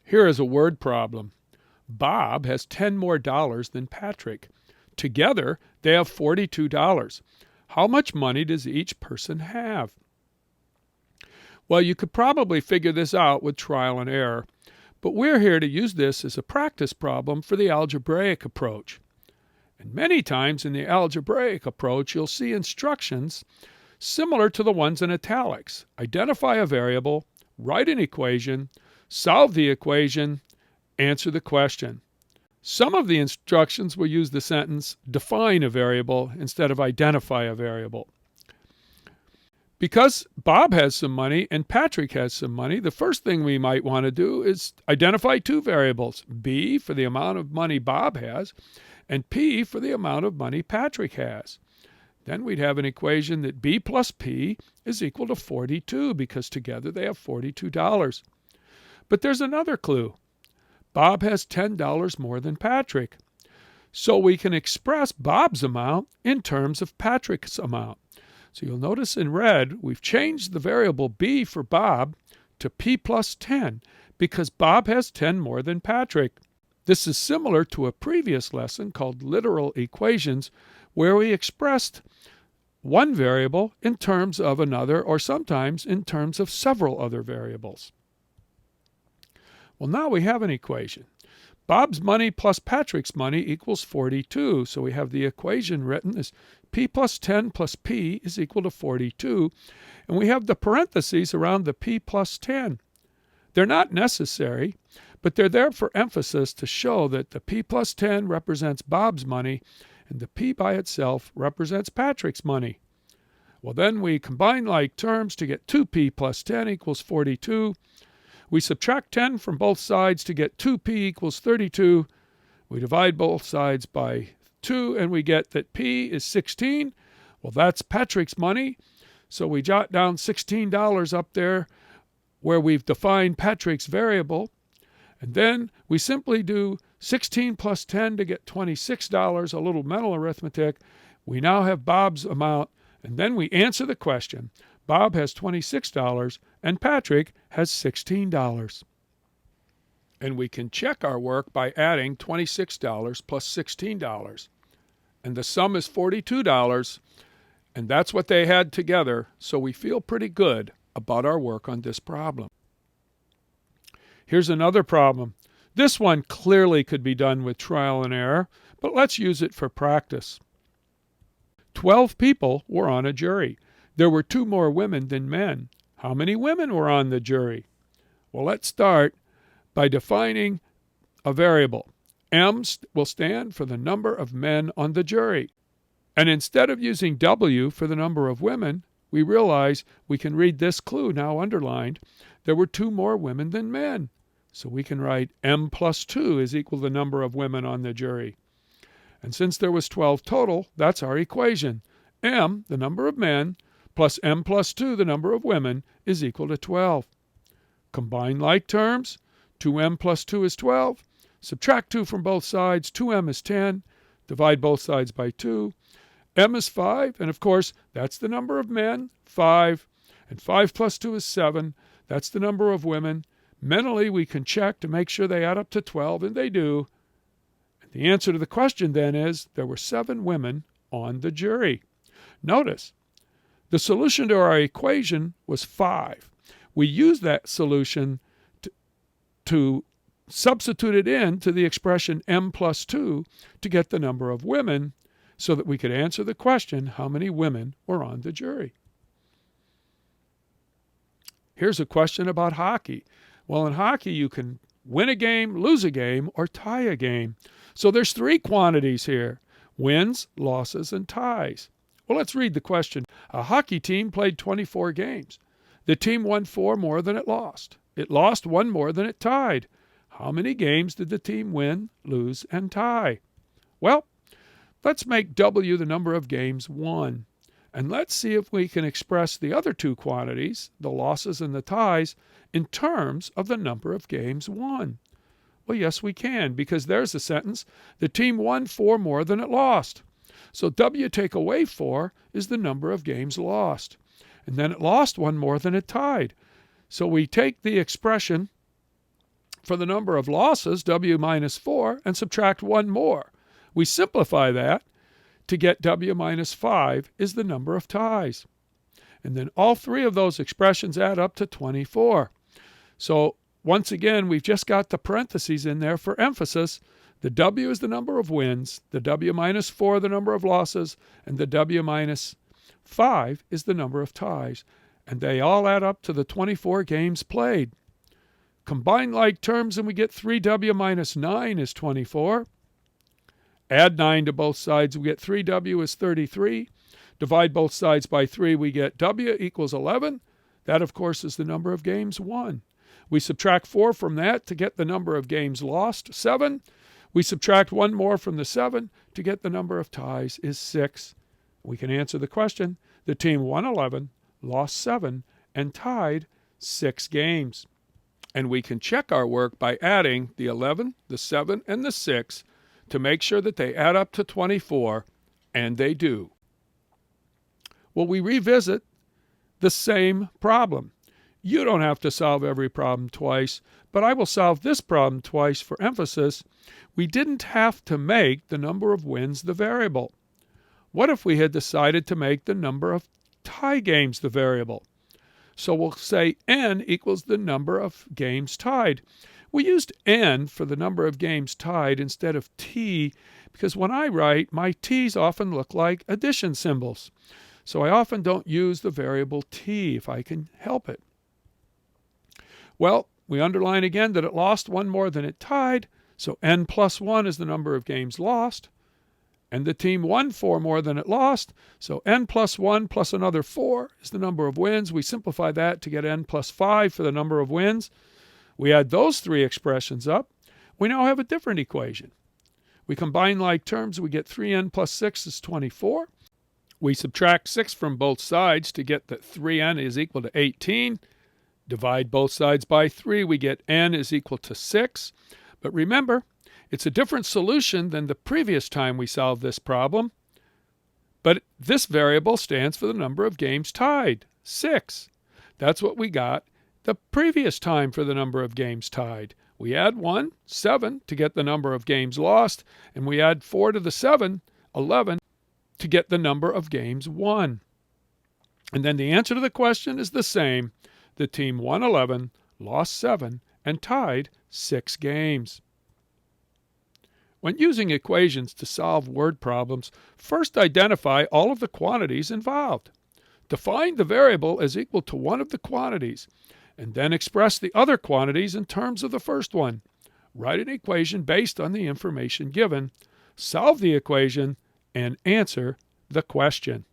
Here is a word problem. Bob has $10 more than Patrick. Together, they have $42. How much money does each person have? Well, you could probably figure this out with trial and error, but we're here to use this as a practice problem for the algebraic approach. And many times in the algebraic approach, you'll see instructions similar to the ones in italics. Identify a variable, write an equation, solve the equation, answer the question. Some of the instructions will use the sentence, define a variable, instead of identify a variable. Because Bob has some money and Patrick has some money, the first thing we might want to do is identify two variables, B for the amount of money Bob has, and P for the amount of money Patrick has. Then we'd have an equation that B plus P is equal to 42 because together they have $42. But there's another clue. Bob has $10 more than Patrick. So we can express Bob's amount in terms of Patrick's amount. So you'll notice in red, we've changed the variable B for Bob to P plus 10 because Bob has 10 more than Patrick. This is similar to a previous lesson called literal equations, where we expressed one variable in terms of another, or sometimes in terms of several other variables. Well, now we have an equation. Bob's money plus Patrick's money equals 42, so we have the equation written as P plus 10 plus P is equal to 42, and we have the parentheses around the P plus 10. They're not necessary, but they're there for emphasis to show that the P plus 10 represents Bob's money and the P by itself represents Patrick's money. Well, then we combine like terms to get 2P plus 10 equals 42. We subtract 10 from both sides to get 2P equals 32. We divide both sides by 2 and we get that P is 16. Well, that's Patrick's money. So we jot down $16 up there where we've defined Patrick's variable. And then we simply do 16 plus 10 to get $26, a little mental arithmetic. We now have Bob's amount, and then we answer the question. Bob has $26 and Patrick has $16. And we can check our work by adding $26 plus $16. And the sum is $42, and that's what they had together, so we feel pretty good about our work on this problem. Here's another problem. This one clearly could be done with trial and error, but let's use it for practice. 12 people were on a jury. There were 2 more women than men. How many women were on the jury? Well, let's start by defining a variable. M will stand for the number of men on the jury. And instead of using W for the number of women, we realize we can read this clue now underlined. There were 2 more women than men. So we can write M plus 2 is equal to the number of women on the jury. And since there was 12 total, that's our equation. M, the number of men, plus M plus 2, the number of women, is equal to 12. Combine like terms. 2M plus 2 is 12. Subtract 2 from both sides. 2M is 10. Divide both sides by 2. M is 5, and of course, that's the number of men, 5. And 5 plus 2 is 7. That's the number of women. Mentally, we can check to make sure they add up to 12, and they do. And the answer to the question then is there were 7 women on the jury. Notice, the solution to our equation was 5. We used that solution to substitute it into the expression M plus 2 to get the number of women so that we could answer the question, how many women were on the jury? Here's a question about hockey. Well, in hockey, you can win a game, lose a game, or tie a game. So there's 3 quantities here: wins, losses, and ties. Well, let's read the question. A hockey team played 24 games. The team won 4 more than it lost. It lost 1 more than it tied. How many games did the team win, lose, and tie? Well, let's make W the number of games won. And let's see if we can express the other 2 quantities, the losses and the ties, in terms of the number of games won. Well, yes, we can, because there's a sentence. The team won 4 more than it lost. So W take away 4 is the number of games lost. And then it lost 1 more than it tied. So we take the expression for the number of losses, W minus 4, and subtract 1 more. We simplify that to get W minus 5 is the number of ties. And then all three of those expressions add up to 24. So once again, we've just got the parentheses in there for emphasis. The W is the number of wins, the W minus 4 the number of losses, and the W minus 5 is the number of ties. And they all add up to the 24 games played. Combine like terms and we get 3W minus 9 is 24. Add 9 to both sides, we get 3W is 33. Divide both sides by 3, we get W equals 11. That, of course, is the number of games won. We subtract 4 from that to get the number of games lost, 7. We subtract 1 more from the 7 to get the number of ties is 6. We can answer the question. The team won 11, lost 7, and tied 6 games. And we can check our work by adding the 11, the 7, and the 6 to make sure that they add up to 24, and they do. Well, we revisit the same problem. You don't have to solve every problem twice, but I will solve this problem twice for emphasis. We didn't have to make the number of wins the variable. What if we had decided to make the number of tie games the variable? So we'll say n equals the number of games tied. We used n for the number of games tied instead of t because when I write, my t's often look like addition symbols. So I often don't use the variable t if I can help it. Well, we underline again that it lost 1 more than it tied, so n plus 1 is the number of games lost. And the team won 4 more than it lost, so n plus 1 plus another 4 is the number of wins. We simplify that to get n plus 5 for the number of wins. We add those 3 expressions up. We now have a different equation. We combine like terms, we get 3n plus 6 is 24. We subtract 6 from both sides to get that 3n is equal to 18. Divide both sides by 3, we get n is equal to 6. But remember, it's a different solution than the previous time we solved this problem. But this variable stands for the number of games tied, 6. That's what we got the previous time for the number of games tied. We add 1, 7, to get the number of games lost, and we add 4 to the 7, 11, to get the number of games won. And then the answer to the question is the same. The team won 11, lost 7, and tied 6 games. When using equations to solve word problems, first identify all of the quantities involved. Define the variable as equal to one of the quantities, and then express the other quantities in terms of the first one. Write an equation based on the information given, solve the equation, and answer the question.